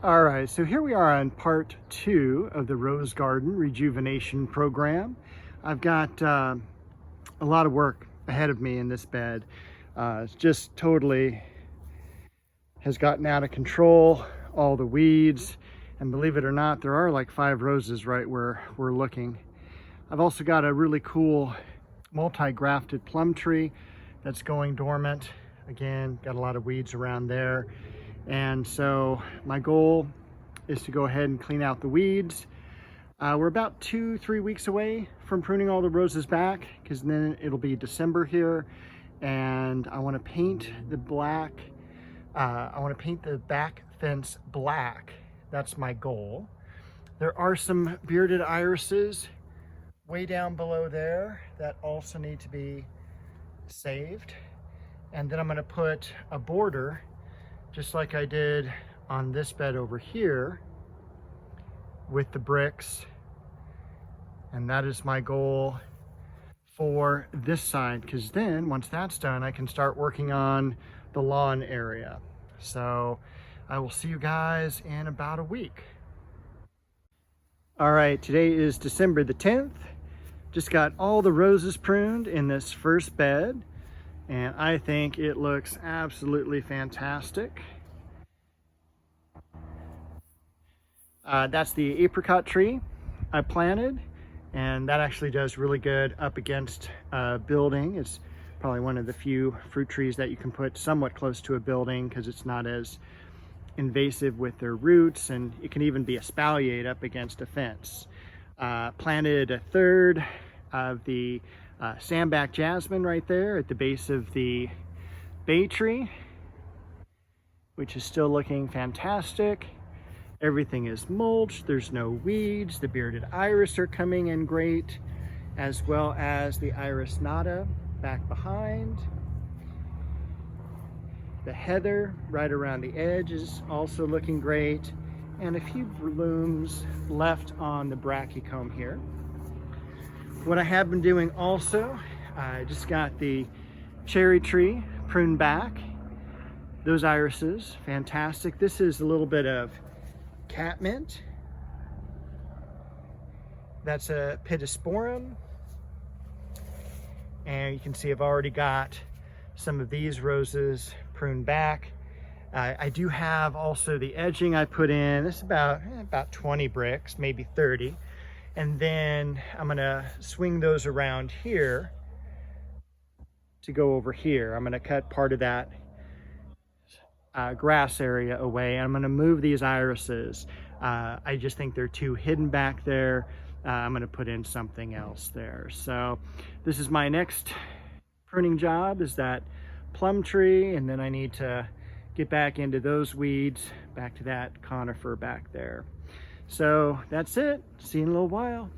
All right, so here we are on part 2 of the Rose Garden Rejuvenation Program. I've got a lot of work ahead of me in this bed. It's just totally has gotten out of control, all the weeds, and believe it or not, there are like 5 roses right where we're looking. I've also got a really cool multi-grafted plum tree that's going dormant. Again, got a lot of weeds around there. And so my goal is to go ahead and clean out the weeds. We're about 2-3 weeks away from pruning all the roses back, because then it'll be December here, and I want to paint the black. I want to paint the back fence black. That's my goal. There are some bearded irises way down below there that also need to be saved. And then I'm going to put a border just like I did on this bed over here with the bricks. And that is my goal for this side, because then once that's done, I can start working on the lawn area. So I will see you guys in about a week. All right, today is December the 10th. Just got all the roses pruned in this first bed, and I think it looks absolutely fantastic. That's the apricot tree I planted, and that actually does really good up against a building. It's probably one of the few fruit trees that you can put somewhat close to a building because it's not as invasive with their roots, and it can even be espaliate up against a fence. Planted a third of the sandback jasmine right there at the base of the bay tree, which is still looking fantastic. Everything is mulched, there's no weeds. The bearded iris are coming in great, as well as the iris nata back behind. The heather right around the edge is also looking great, and a few blooms left on the brachycomb here. What I have been doing also, I just got the cherry tree pruned back. Those irises, fantastic. This is a little bit of catmint. That's a pittosporum. And you can see I've already got some of these roses pruned back. I do have also the edging I put in. It's about 20 bricks, maybe 30. And then I'm gonna swing those around here to go over here. I'm gonna cut part of that grass area away, and I'm gonna move these irises. I just think they're too hidden back there. I'm gonna put in something else there. So this is my next pruning job, is that plum tree, and then I need to get back into those weeds, back to that conifer back there. So that's it. See you in a little while.